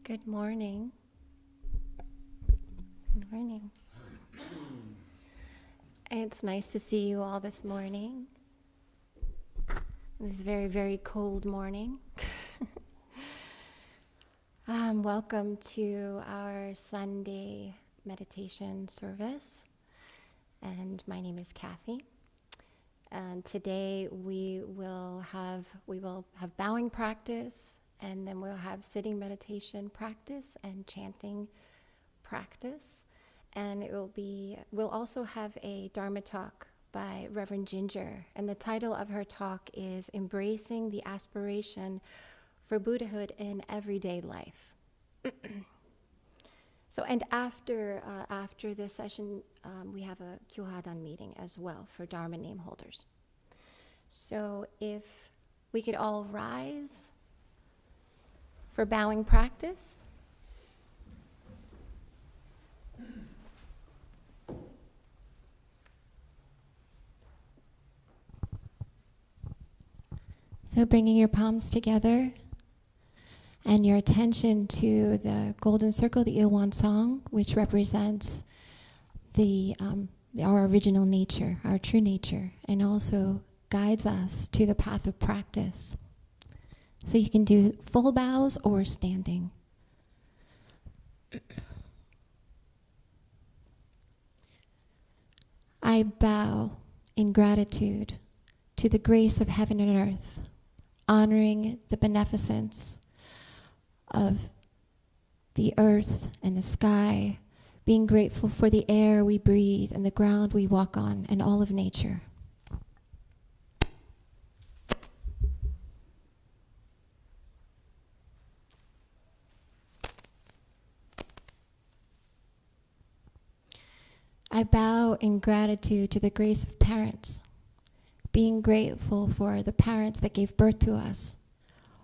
Good morning. Good morning. It's nice to see you all this morning. This very, very cold morning. Welcome to our Sunday meditation service. And my name is Kathy. And today we will have bowing practice, and then we'll have sitting meditation practice and chanting practice. And we'll also have a Dharma talk by Reverend Ginger. And the title of her talk is Embracing the Aspiration for Buddhahood in Everyday Life. So, and after this session, we have a Kyohadan meeting as well for Dharma name holders. So if we could all rise for bowing practice. So bringing your palms together and your attention to the golden circle, the Ilwan song, which represents our original nature, our true nature, and also guides us to the path of practice. So you can do full bows or standing. I bow in gratitude to the grace of heaven and earth, honoring the beneficence of the earth and the sky, being grateful for the air we breathe and the ground we walk on and all of nature. I bow in gratitude to the grace of parents, being grateful for the parents that gave birth to us,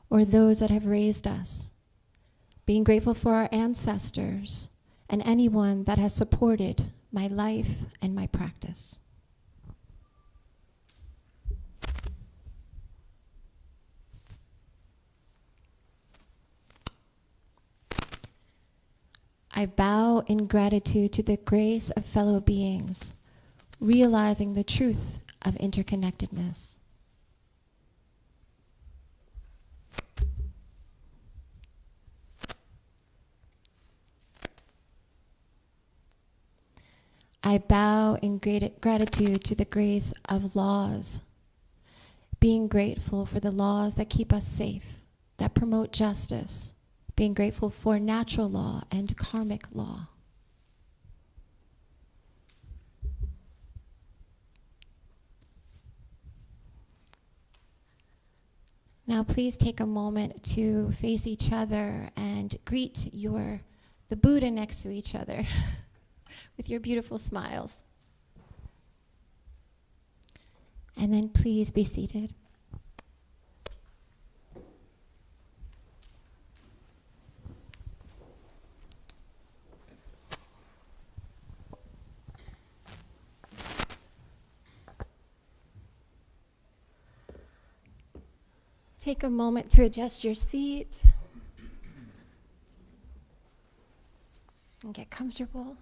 or those that have raised us, being grateful for our ancestors and anyone that has supported my life and my practice. I bow in gratitude to the grace of fellow beings, realizing the truth of interconnectedness. I bow in gratitude to the grace of laws, being grateful for the laws that keep us safe, that promote justice, being grateful for natural law and karmic law. Now please take a moment to face each other and greet the Buddha next to each other with your beautiful smiles. And then please be seated. Take a moment to adjust your seat and get comfortable.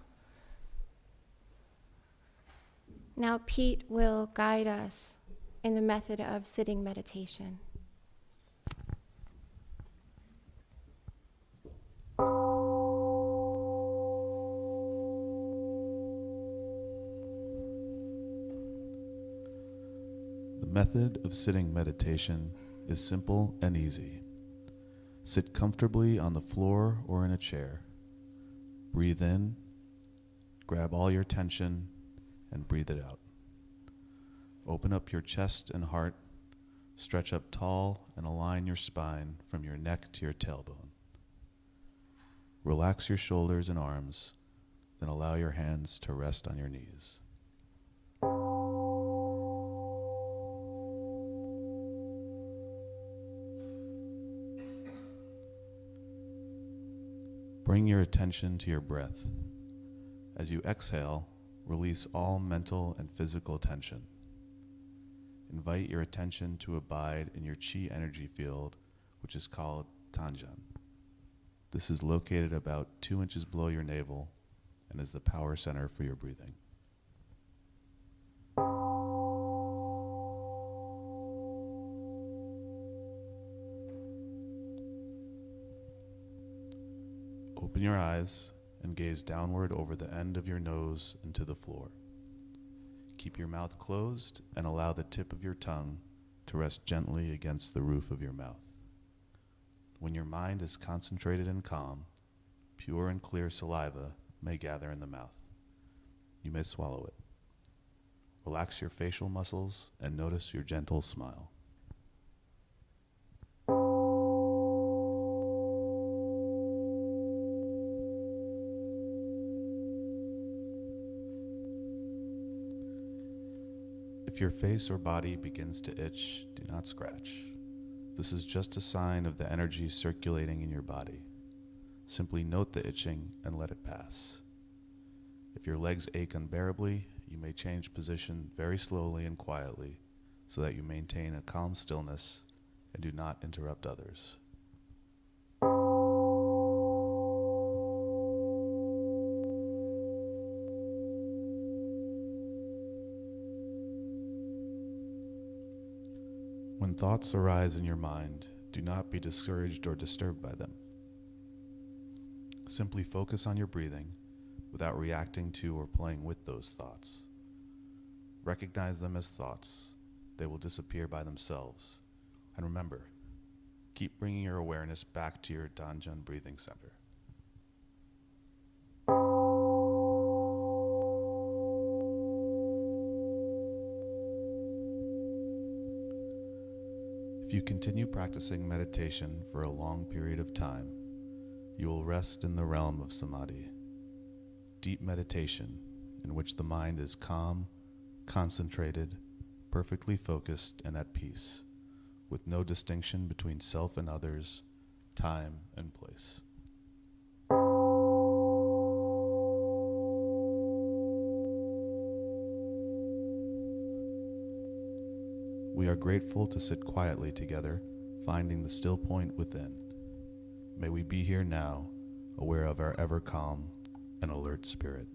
Now Pete will guide us in the method of sitting meditation. The method of sitting meditation is simple and easy. Sit comfortably on the floor or in a chair. Breathe in, grab all your tension, and breathe it out. Open up your chest and heart, stretch up tall, and align your spine from your neck to your tailbone. Relax your shoulders and arms, then allow your hands to rest on your knees. Bring your attention to your breath. As you exhale, release all mental and physical tension. Invite your attention to abide in your chi energy field, which is called Tanjan. This is located about 2 inches below your navel and is the power center for your breathing. Open your eyes and gaze downward over the end of your nose into the floor. Keep your mouth closed and allow the tip of your tongue to rest gently against the roof of your mouth. When your mind is concentrated and calm, pure and clear saliva may gather in the mouth. You may swallow it. Relax your facial muscles and notice your gentle smile. If your face or body begins to itch, do not scratch. This is just a sign of the energy circulating in your body. Simply note the itching and let it pass. If your legs ache unbearably, you may change position very slowly and quietly so that you maintain a calm stillness and do not interrupt others. When thoughts arise in your mind, do not be discouraged or disturbed by them. Simply focus on your breathing without reacting to or playing with those thoughts. Recognize them as thoughts. They will disappear by themselves. And remember, keep bringing your awareness back to your Danjan breathing center. If you continue practicing meditation for a long period of time, you will rest in the realm of samadhi, deep meditation in which the mind is calm, concentrated, perfectly focused, and at peace, with no distinction between self and others, time and place. We are grateful to sit quietly together, finding the still point within. May we be here now, aware of our ever calm and alert spirit.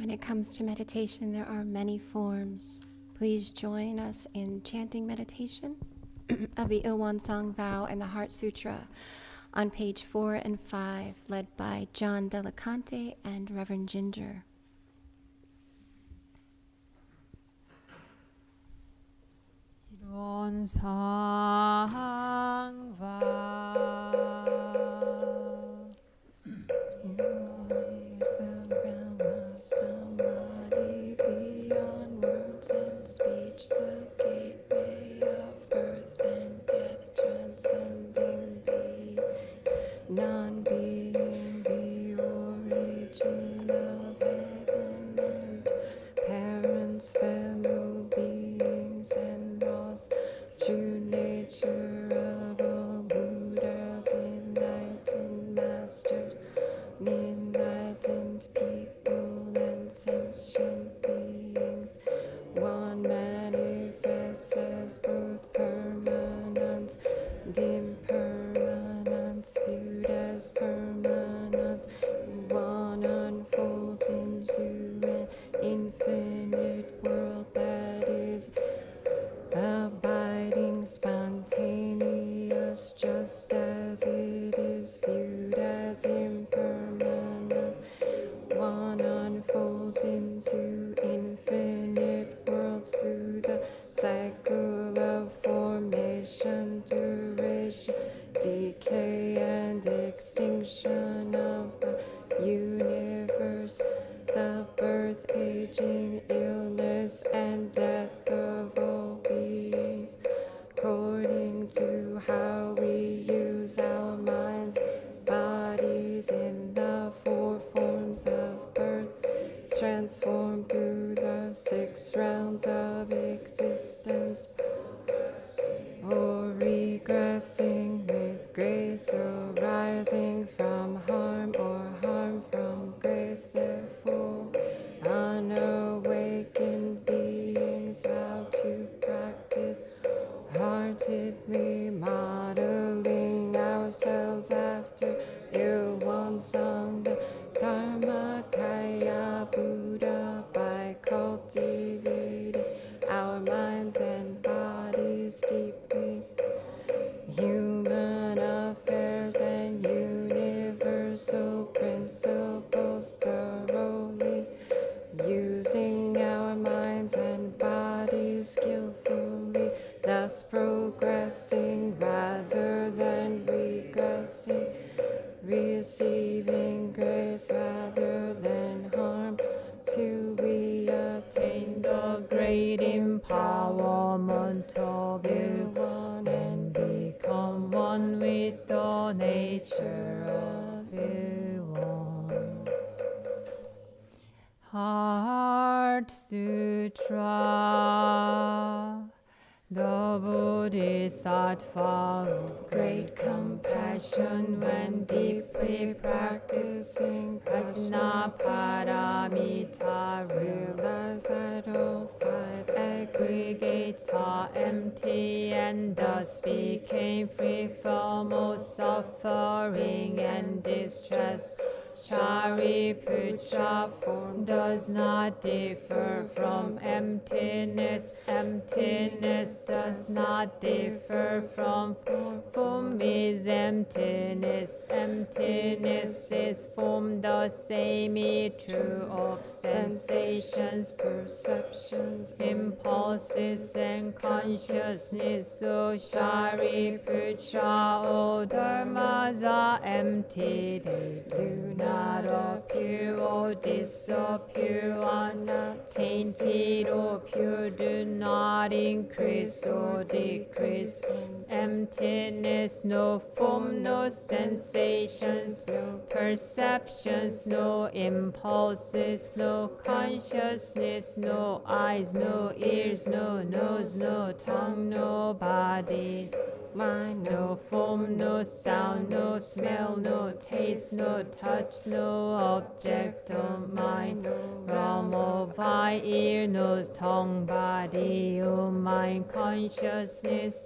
When it comes to meditation, there are many forms. Please join us in chanting meditation of the Ilwan Song Vow and the Heart Sutra on page 4 and 5, led by John Delicante and Reverend Ginger. Ilwan Song Vow. Is the realm of samadhi beyond words and speech, the gateway of birth and death, transcending being, non-being, the origin of heaven and parents, fellow beings, and lost true nature of all Buddhas, enlightened masters, enlightened people, and sentient beings. One manifests as both permanence and impermanence, viewed as permanence. One unfolds into an infinite world that is abiding, spontaneous, just as it is viewed as impermanent. One unfolds into infinite worlds through the cycle of formation, duration, decay, and extinction of the universe, the birth, aging, illness, and death of all beings, according to how we use our minds, bodies in the four forms of birth, transformed through the 6 realms of existence, or regressing with grace, or rising from harm, or harm from grace. Therefore, unawakened beings vow to practice heartedly, modeling ourselves after Ilwan Song, the Dharma Kaya Buddha, by cultivating our minds and bodies deeply. Human affairs and universal principles thoroughly, using our minds and bodies skillfully, thus progressing rather than regressing, receiving grace rather than harm, till we attain the great empowerment of Ilwan and become one with the nature of Ilwan. Heart Sutra. The Bodhisattva of great compassion, when deeply practicing Prajna Paramita, realized that all 5 aggregates are empty, and thus became free from all suffering and distress. Shariputra, form does not differ from emptiness. Emptiness does not differ from form. Form is emptiness. Emptiness is form. The same is true of sensations, perceptions, impulses, and consciousness. So Shariputra, all dharmas are empty. They do not appear or disappear, are not tainted or pure, do not increase or decrease. Emptiness, no form, no sensations, no perceptions, no impulses, no consciousness, no eyes, no ears, no nose, no tongue, no body, mind, no form, no sound, no smell, no taste, no touch, no object of mind, no realm of eye, ear, nose, tongue, body, or mind, consciousness,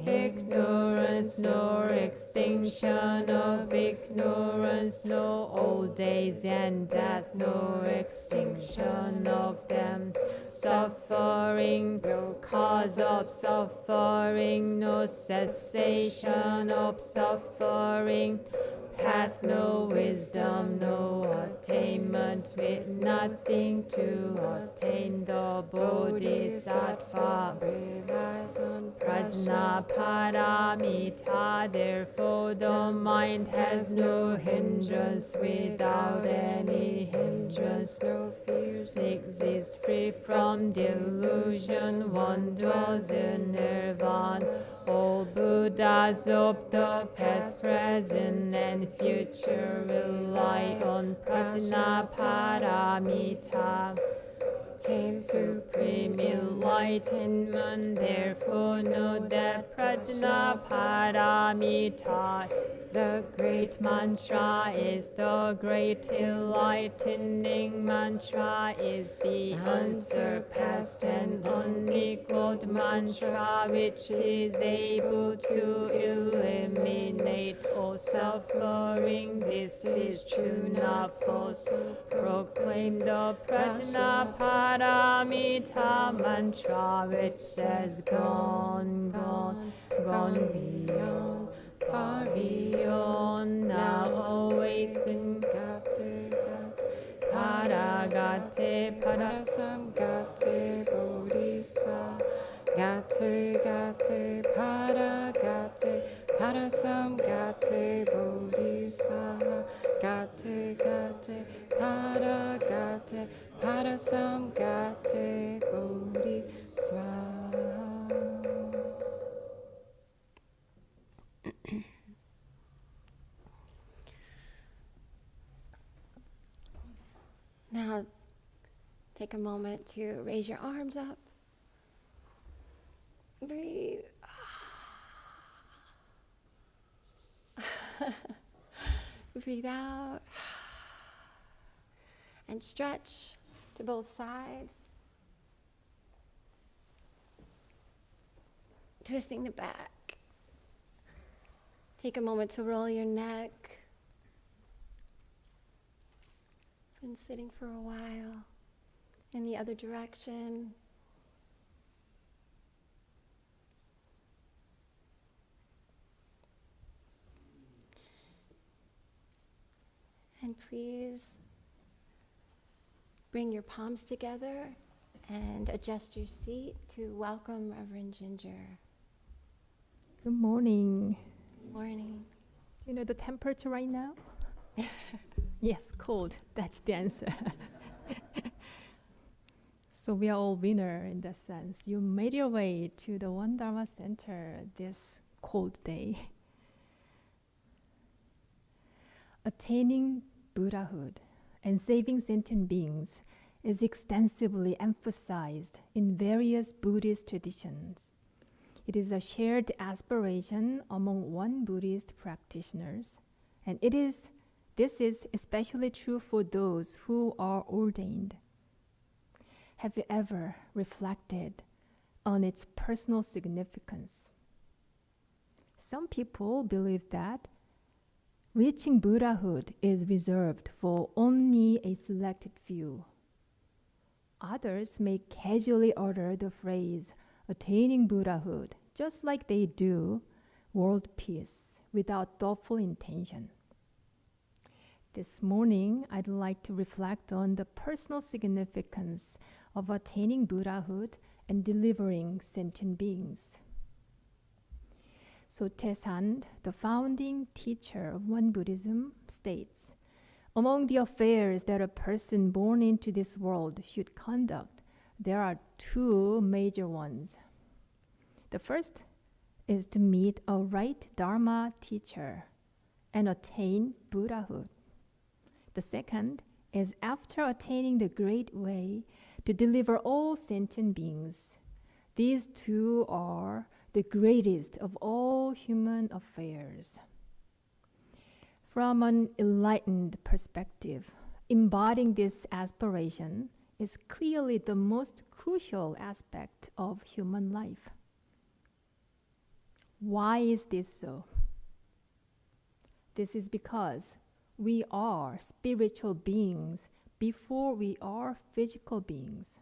ignorance nor extinction of ignorance, no old days and death, no extinction of them. Suffering, no cause of suffering, no cessation of suffering. Path, no wisdom, no attainment, with nothing to attain. The Bodhisattva relies on Prajnaparamita. Therefore, the mind has no hindrance. Without any hindrance, no fears exist. Free from delusion, one dwells in nirvana. All Buddhas of the past, present, and future rely on Prajnaparamita. Attain supreme enlightenment, therefore know that Prajnaparamita, the great mantra, is the great enlightening mantra, is the unsurpassed and unequaled mantra, which is able to eliminate all suffering. This is true, not false. Proclaim the Prajnaparamita mantra, which says, gone, gone, gone beyond, far beyond, now awaken, gate, paragate, parasamgate, bodhisattva, gate, paragate, parasamgate, bodhisattva, gate, paragate, parasamgate, bodhisattva. Now, take a moment to raise your arms up. Breathe. Breathe out. And stretch to both sides. Twisting the back. Take a moment to roll your neck. Been sitting for a while. In the other direction. And please bring your palms together and adjust your seat to welcome Reverend Ginger. Good morning. Good morning. Do you know the temperature right now? Yes, cold. That's the answer. So we are all winner in that sense. You made your way to the One Dharma Center this cold day. Attaining Buddhahood and saving sentient beings is extensively emphasized in various Buddhist traditions. It is a shared aspiration among one Buddhist practitioners, and this is especially true for those who are ordained. Have you ever reflected on its personal significance? Some people believe that reaching Buddhahood is reserved for only a selected few. Others may casually utter the phrase, attaining Buddhahood, just like they do world peace, without thoughtful intention. This morning, I'd like to reflect on the personal significance of attaining Buddhahood and delivering sentient beings. So Taesand, the founding teacher of Won Buddhism, states, among the affairs that a person born into this world should conduct, there are two major ones. The first is to meet a right Dharma teacher and attain Buddhahood. The second is, after attaining the great way, to deliver all sentient beings. These two are the greatest of all human affairs. From an enlightened perspective, embodying this aspiration is clearly the most crucial aspect of human life. Why is this so? This is because we are spiritual beings before we are physical beings.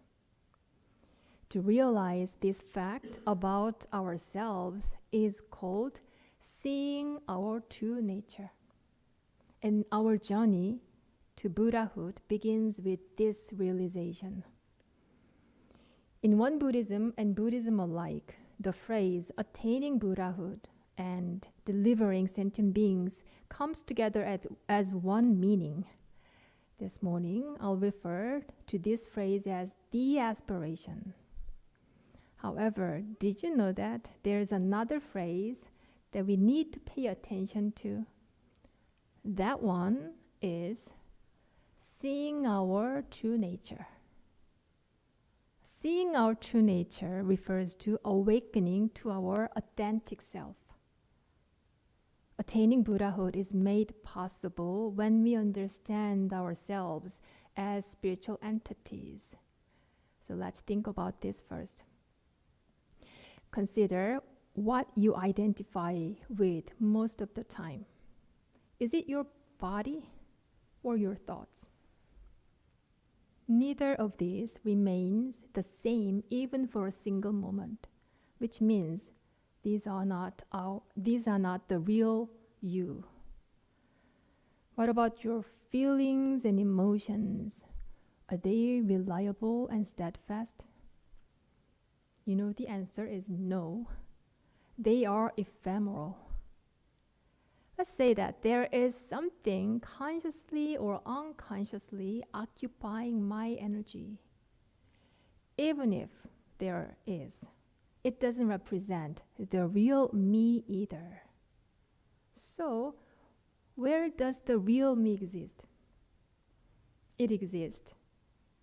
To realize this fact about ourselves is called seeing our true nature. And our journey to Buddhahood begins with this realization. In one Buddhism and Buddhism alike, the phrase attaining Buddhahood and delivering sentient beings comes together as one meaning. This morning, I'll refer to this phrase as the aspiration. However, did you know that there's another phrase that we need to pay attention to? That one is seeing our true nature. Seeing our true nature refers to awakening to our authentic self. Attaining Buddhahood is made possible when we understand ourselves as spiritual entities. So let's think about this first. Consider what you identify with most of the time. Is it your body or your thoughts? Neither of these remains the same even for a single moment, which means these are not the real you. What about your feelings and emotions? Are they reliable and steadfast? You know, the answer is no. They are ephemeral. Let's say that there is something consciously or unconsciously occupying my energy. Even if there is, it doesn't represent the real me either. So, where does the real me exist? It exists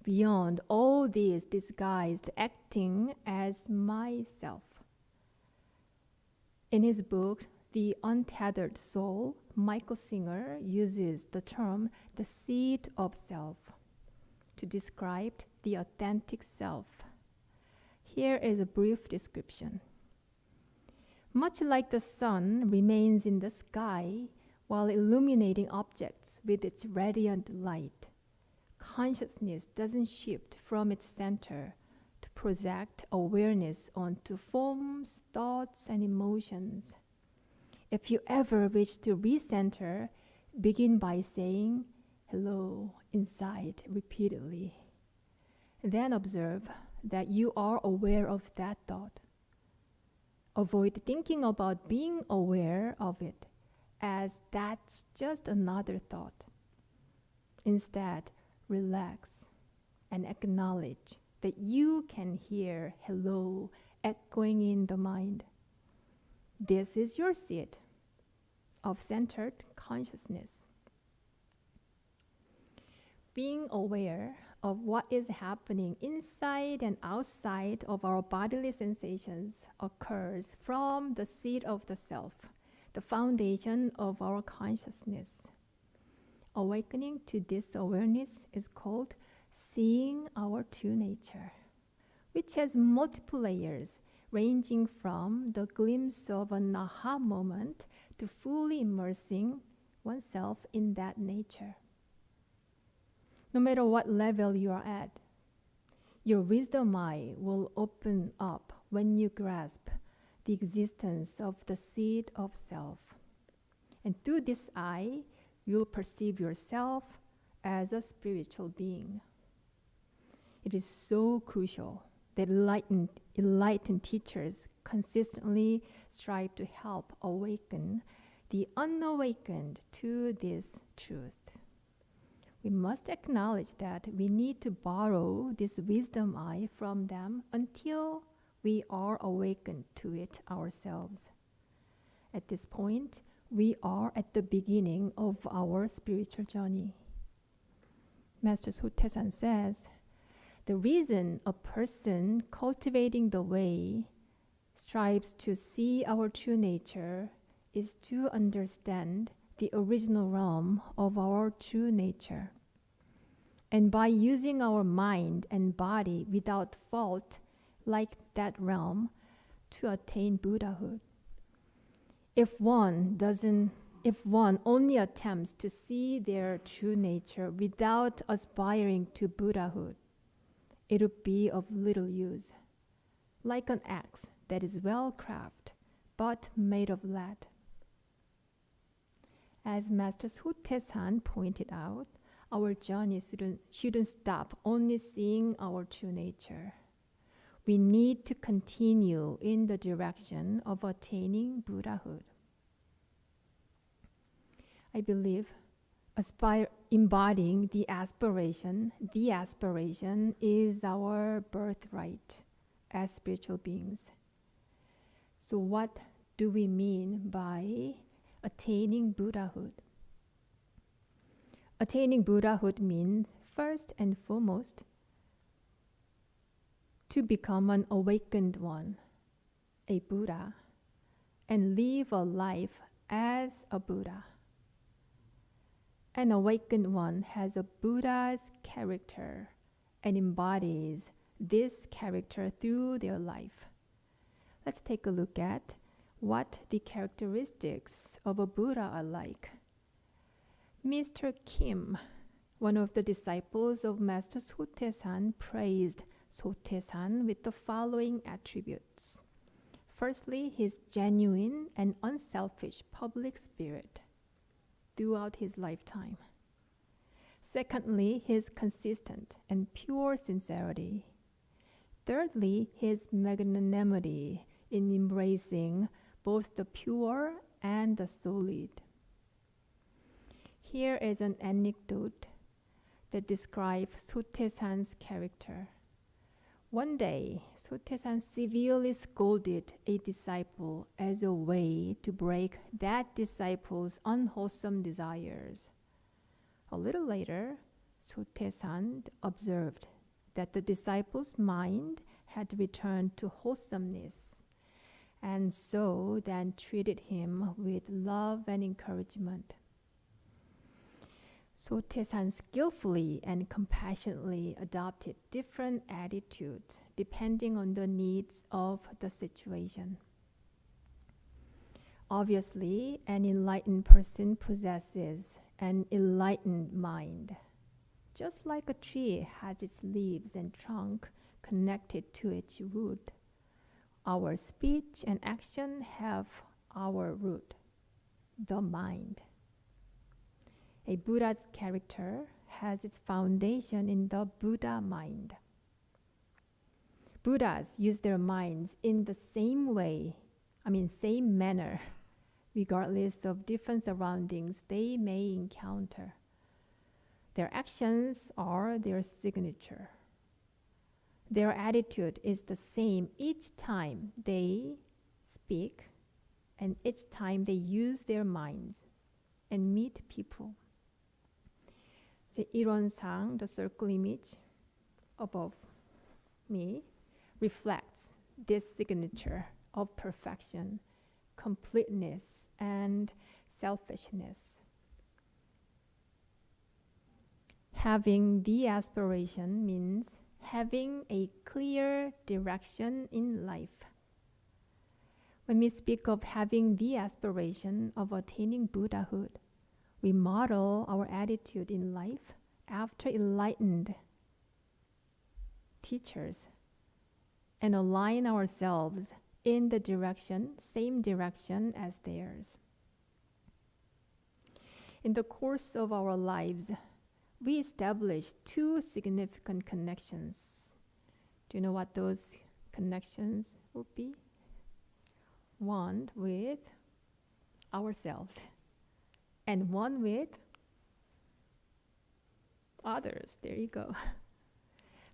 beyond all these disguised acting as myself. In his book, The Untethered Soul, Michael Singer uses the term the seed of self to describe the authentic self. Here is a brief description. Much like the sun remains in the sky while illuminating objects with its radiant light, consciousness doesn't shift from its center to project awareness onto forms, thoughts, and emotions. If you ever wish to recenter, begin by saying hello inside repeatedly. Then observe that you are aware of that thought. Avoid thinking about being aware of it as that's just another thought. Instead, relax and acknowledge that you can hear hello echoing in the mind. This is your seed of centered consciousness. Being aware of what is happening inside and outside of our bodily sensations occurs from the seed of the self, the foundation of our consciousness. Awakening to this awareness is called seeing our true nature, which has multiple layers ranging from the glimpse of an aha moment to fully immersing oneself in that nature. No matter what level you are at, your wisdom eye will open up when you grasp the existence of the seed of self. And through this eye, you'll perceive yourself as a spiritual being. It is so crucial that enlightened teachers consistently strive to help awaken the unawakened to this truth. We must acknowledge that we need to borrow this wisdom eye from them until we are awakened to it ourselves. At this point, we are at the beginning of our spiritual journey. Master Sotaesan says, the reason a person cultivating the way strives to see our true nature is to understand the original realm of our true nature. And by using our mind and body without fault, like that realm, to attain Buddhahood. If one only attempts to see their true nature without aspiring to Buddhahood, it would be of little use, like an axe that is well crafted but made of lead. As Master Sotaesan pointed out, our journey shouldn't stop only seeing our true nature. We need to continue in the direction of attaining Buddhahood. I believe embodying the aspiration is our birthright as spiritual beings. So what do we mean by attaining Buddhahood? Attaining Buddhahood means, first and foremost, to become an awakened one, a Buddha, and live a life as a Buddha. An awakened one has a Buddha's character and embodies this character through their life. Let's take a look at what the characteristics of a Buddha are like. Mr. Kim, one of the disciples of Master Sotaesan, praised Sotaesan with the following attributes. Firstly, his genuine and unselfish public spirit throughout his lifetime. Secondly, his consistent and pure sincerity. Thirdly, his magnanimity in embracing both the pure and the solid. Here is an anecdote that describes Sotaesan's character. One day, Sotaesan severely scolded a disciple as a way to break that disciple's unwholesome desires. A little later, Sotaesan observed that the disciple's mind had returned to wholesomeness, and so then treated him with love and encouragement. Sotaesan skillfully and compassionately adopted different attitudes depending on the needs of the situation. Obviously, an enlightened person possesses an enlightened mind. Just like a tree has its leaves and trunk connected to its root, our speech and action have our root, the mind. A Buddha's character has its foundation in the Buddha mind. Buddhas use their minds in the same manner, regardless of different surroundings they may encounter. Their actions are their signature. Their attitude is the same each time they speak and each time they use their minds and meet people. The 일원상, the circle image above me, reflects this signature of perfection, completeness, and selfishness. Having the aspiration means having a clear direction in life. When we speak of having the aspiration of attaining Buddhahood, we model our attitude in life after enlightened teachers and align ourselves in the same direction as theirs. In the course of our lives, we establish two significant connections. Do you know what those connections would be? One with ourselves and one with others. There you go.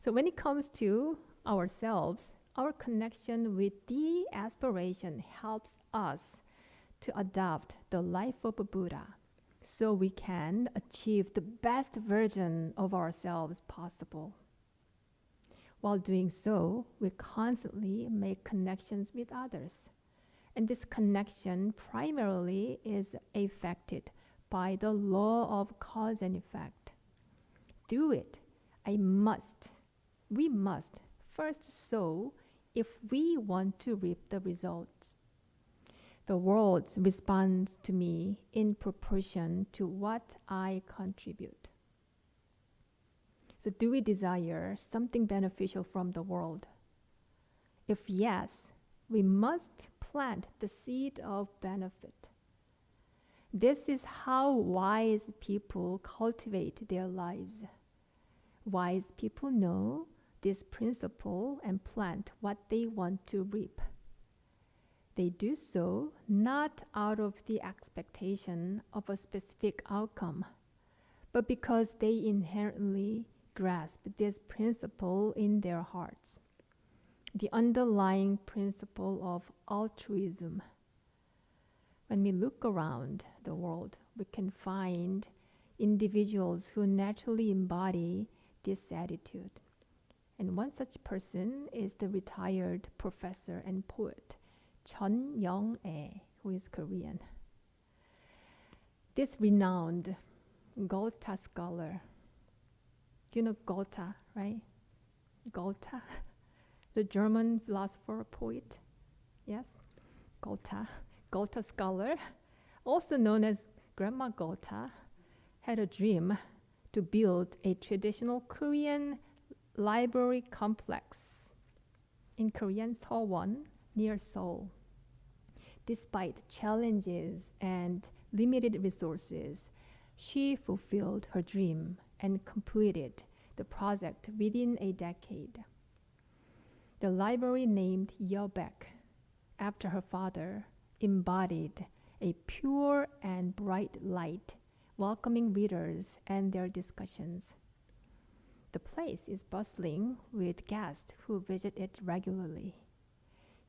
So when it comes to ourselves, our connection with the aspiration helps us to adopt the life of a Buddha so we can achieve the best version of ourselves possible. While doing so, we constantly make connections with others. And this connection primarily is affected by the law of cause and effect. Through it, we must first sow if we want to reap the results. The world responds to me in proportion to what I contribute. So do we desire something beneficial from the world? If yes, we must plant the seed of benefit. This is how wise people cultivate their lives. Wise people know this principle and plant what they want to reap. They do so not out of the expectation of a specific outcome, but because they inherently grasp this principle in their hearts. The underlying principle of altruism. When we look around the world, we can find individuals who naturally embody this attitude. And one such person is the retired professor and poet, Chun Young-ae, who is Korean. This renowned Goethe scholar, you know Goethe, right? Goethe, the German philosopher, poet, yes? Goethe scholar, also known as Grandma Goethe, had a dream to build a traditional Korean library complex in Korean Sewon near Seoul. Despite challenges and limited resources, she fulfilled her dream and completed the project within a decade. The library, named Yeobek after her father, embodied a pure and bright light, welcoming readers and their discussions. The place is bustling with guests who visit it regularly.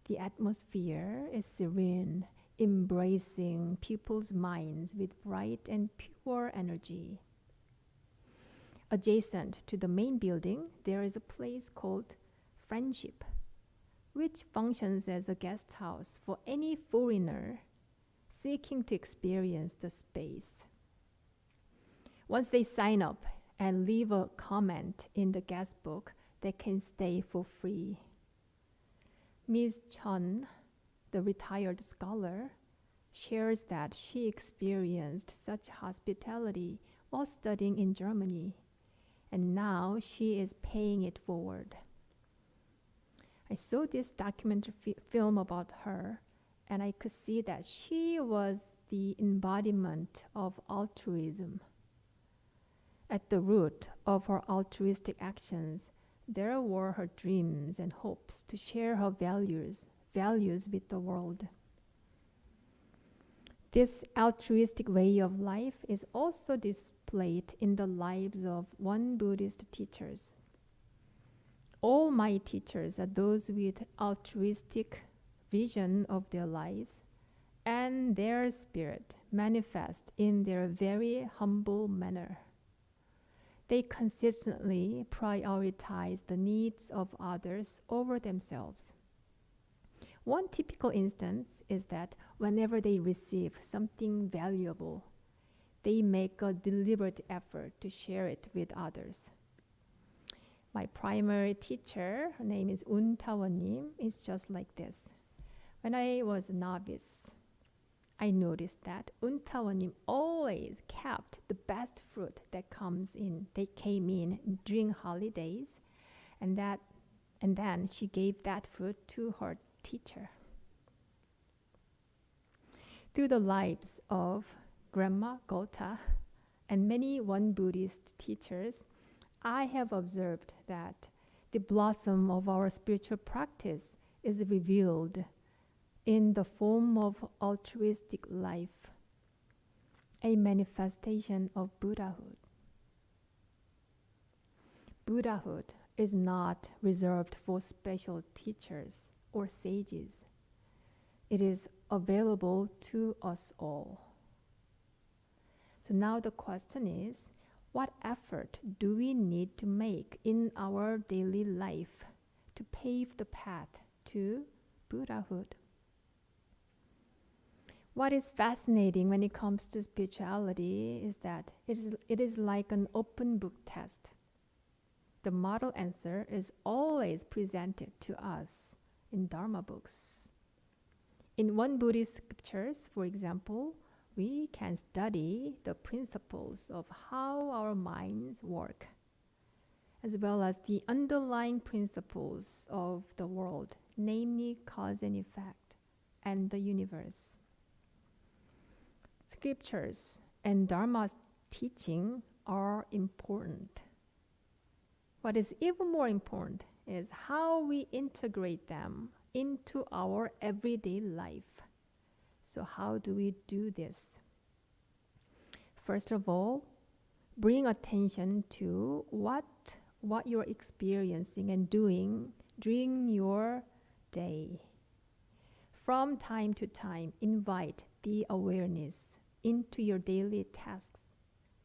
The atmosphere is serene, embracing people's minds with bright and pure energy. Adjacent to the main building, there is a place called Friendship, which functions as a guest house for any foreigner seeking to experience the space. Once they sign up and leave a comment in the guest book, they can stay for free. Ms. Chun, the retired scholar, shares that she experienced such hospitality while studying in Germany, and now she is paying it forward. I saw this documentary film about her, and I could see that she was the embodiment of altruism. At the root of her altruistic actions, there were her dreams and hopes to share her values with the world. This altruistic way of life is also displayed in the lives of Won Buddhist teachers. All my teachers are those with altruistic vision of their lives, and their spirit manifests in their very humble manner. They consistently prioritize the needs of others over themselves. One typical instance is that whenever they receive something valuable, they make a deliberate effort to share it with others. My primary teacher, her name is Untawanim, is just like this. When I was a novice, I noticed that Untawanim always kept the best fruit that came in during holidays, and then she gave that fruit to her teacher. Through the lives of Grandma Goethe and many Won Buddhist teachers, I have observed that the blossom of our spiritual practice is revealed in the form of altruistic life, a manifestation of Buddhahood. Buddhahood is not reserved for special teachers or sages. It is available to us all. So now the question is, what effort do we need to make in our daily life to pave the path to Buddhahood? What is fascinating when it comes to spirituality is that it is like an open book test. The model answer is always presented to us in Dharma books. In one Buddhist scriptures, for example, we can study the principles of how our minds work, as well as the underlying principles of the world, namely cause and effect, and the universe. Scriptures and Dharma's teaching are important. What is even more important is how we integrate them into our everyday life. So how do we do this? First of all, bring attention to what you're experiencing and doing during your day. From time to time, invite the awareness into your daily tasks,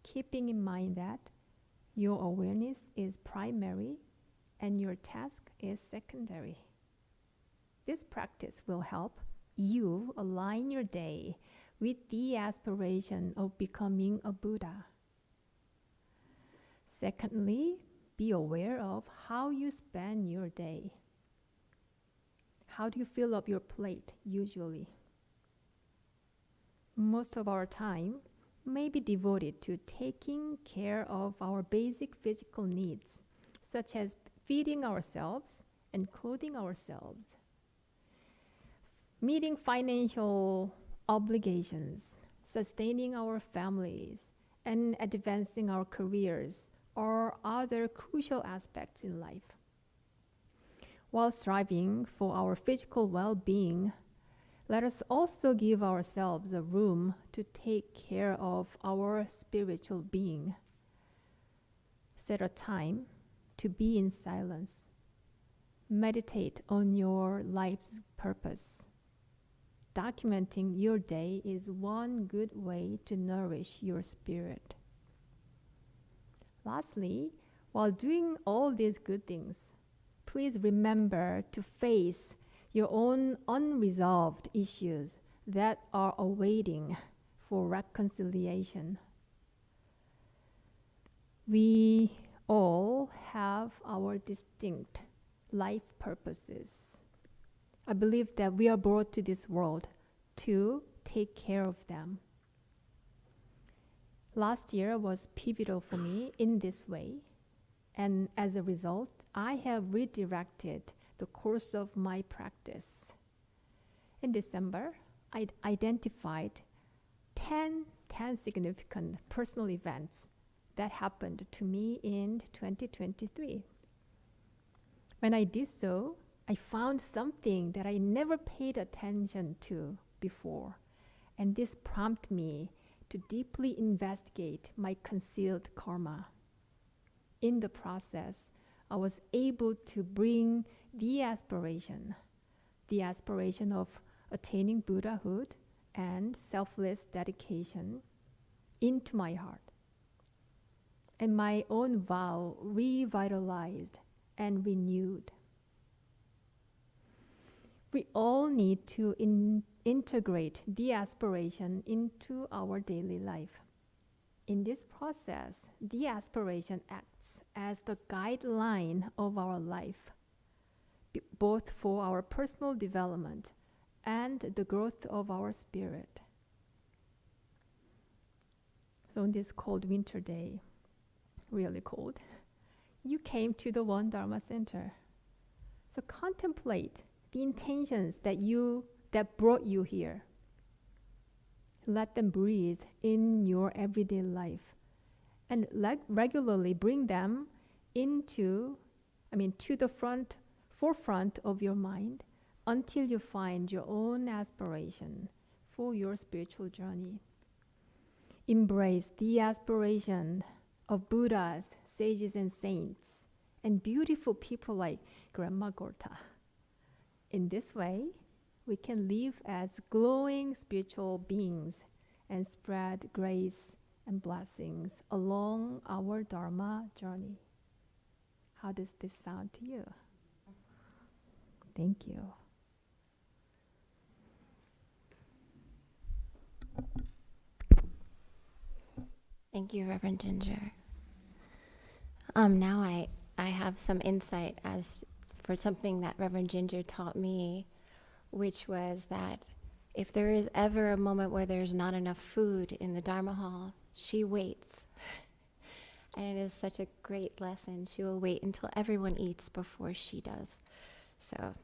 keeping in mind that your awareness is primary and your task is secondary. This practice will help you align your day with the aspiration of becoming a Buddha. Secondly, be aware of how you spend your day. How do you fill up your plate usually? Most of our time may be devoted to taking care of our basic physical needs, such as feeding ourselves and clothing ourselves. Meeting financial obligations, sustaining our families, and advancing our careers are other crucial aspects in life. While striving for our physical well-being, let us also give ourselves a room to take care of our spiritual being. Set a time to be in silence. Meditate on your life's purpose. Documenting your day is one good way to nourish your spirit. Lastly, while doing all these good things, please remember to face your own unresolved issues that are awaiting for reconciliation. We all have our distinct life purposes. I believe that we are brought to this world to take care of them. Last year was pivotal for me in this way, and as a result, I have redirected the course of my practice. In December, I identified 10 significant personal events that happened to me in 2023. When I did so, I found something that I never paid attention to before, and this prompted me to deeply investigate my concealed karma. In the process, I was able to bring the aspiration of attaining Buddhahood and selfless dedication into my heart. And my own vow revitalized and renewed. We all need to integrate the aspiration into our daily life. In this process, the aspiration acts as the guideline of our life, both for our personal development and the growth of our spirit. So on this cold winter day, really cold, you came to the One Dharma Center. So contemplate the intentions that brought you here. Let them breathe in your everyday life, and regularly bring them to the forefront of your mind until you find your own aspiration for your spiritual journey. Embrace the aspiration of Buddhas, sages, and saints, and beautiful people like Grandma Gorta. In this way, we can live as glowing spiritual beings and spread grace and blessings along our Dharma journey. How does this sound to you? Thank you. Thank you, Reverend Ginger. Now I have some insight as for something that Reverend Ginger taught me, which was that if there is ever a moment where there's not enough food in the Dharma hall, she waits. And it is such a great lesson. She will wait until everyone eats before she does. So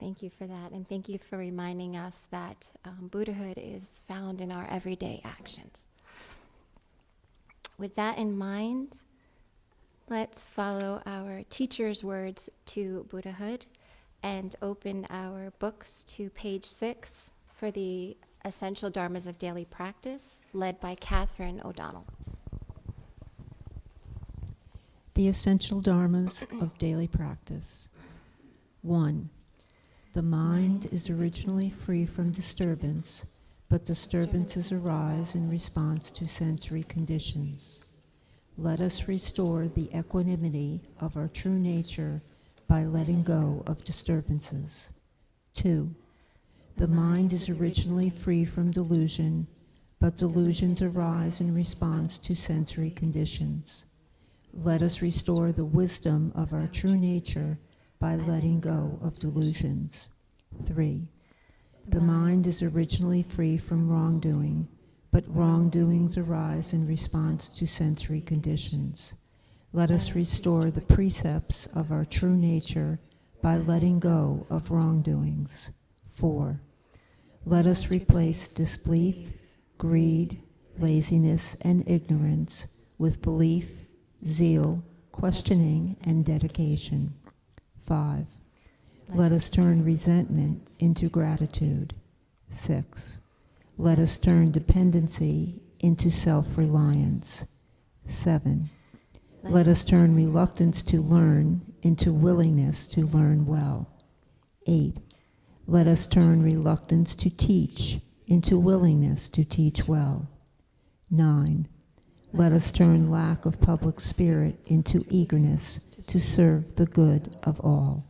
thank you for that. And thank you for reminding us that Buddhahood is found in our everyday actions. With that in mind, let's follow our teacher's words to Buddhahood and open our books to page 6 for the Essential Dharmas of Daily Practice, led by Catherine O'Donnell. The Essential Dharmas of Daily Practice. 1. The mind is originally free from disturbance, but disturbances arise in response to sensory conditions. Let us restore the equanimity of our true nature by letting go of disturbances. 2. The mind is originally free from delusion, but delusions arise in response to sensory conditions. Let us restore the wisdom of our true nature by letting go of delusions. 3. The mind is originally free from wrongdoing, but wrongdoings arise in response to sensory conditions. Let us restore the precepts of our true nature by letting go of wrongdoings. 4. Let us replace disbelief, greed, laziness, and ignorance with belief, zeal, questioning, and dedication. 5. Let us turn resentment into gratitude. 6. Let us turn dependency into self-reliance. 7. Let us turn reluctance to learn into willingness to learn well. 8. Let us turn reluctance to teach into willingness to teach well. 9. Let us turn lack of public spirit into eagerness to serve the good of all.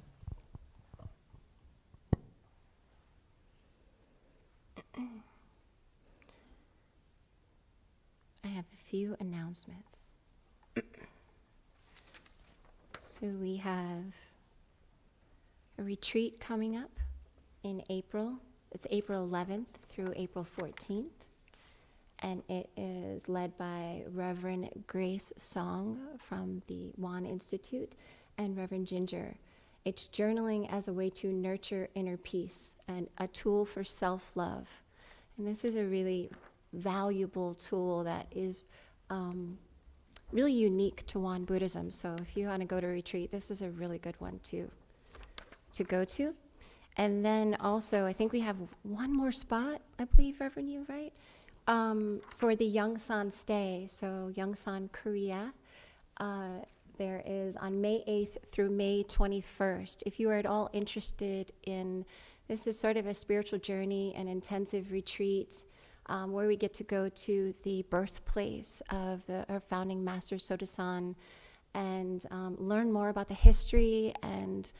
I have a few announcements. So we have a retreat coming up in April. It's April 11th through April 14th. And it is led by Reverend Grace Song from the Wan Institute and Reverend Ginger. It's journaling as a way to nurture inner peace and a tool for self-love. And this is a really valuable tool that is really unique to Wan Buddhism. So if you want to go to a retreat, this is a really good one to go to. And then also, I think we have one more spot, I believe, Reverend, you, right? For the Yongsan stay, so Yongsan, Korea, there is on May 8th through May 21st. If you are at all interested in, this is sort of a spiritual journey, an intensive retreat, where we get to go to the birthplace of our founding master, Sotasan, and learn more about the history and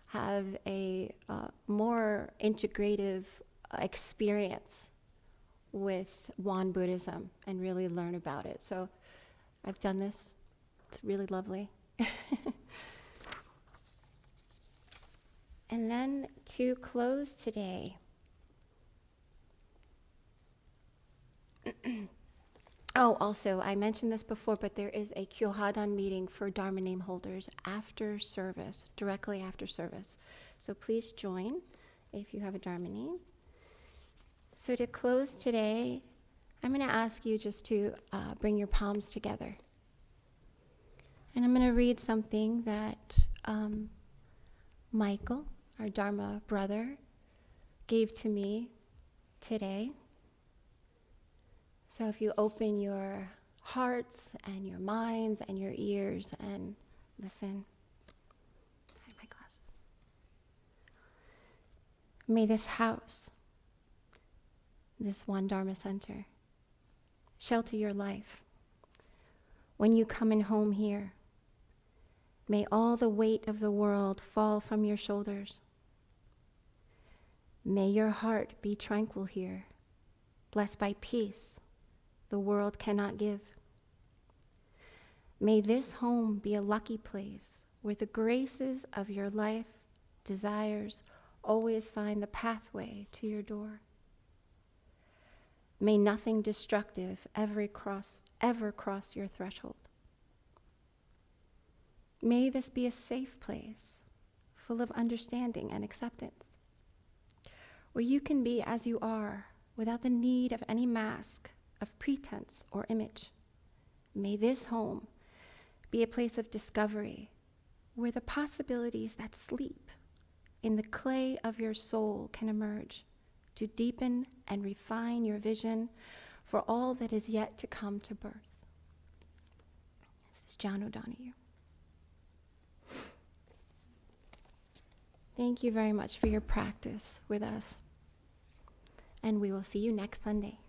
have a more integrative experience with Wan Buddhism and really learn about it. So I've done this. It's really lovely. And then to close today, oh, also, I mentioned this before, but there is a Kyohadan meeting for Dharma name holders after service, directly after service. So please join if you have a Dharma name. So to close today, I'm going to ask you just to bring your palms together. And I'm going to read something that Michael, our Dharma brother, gave to me today. So if you open your hearts and your minds and your ears and listen. Hide my glasses. May this house, this One Dharma Center, shelter your life. When you come in home here, may all the weight of the world fall from your shoulders. May your heart be tranquil here, blessed by peace the world cannot give. May this home be a lucky place where the graces of your life desires always find the pathway to your door. May nothing destructive ever cross your threshold. May this be a safe place, full of understanding and acceptance, where you can be as you are without the need of any mask of pretense or image. May this home be a place of discovery, where the possibilities that sleep in the clay of your soul can emerge to deepen and refine your vision for all that is yet to come to birth. This is John O'Donoghue. Thank you very much for your practice with us. And we will see you next Sunday.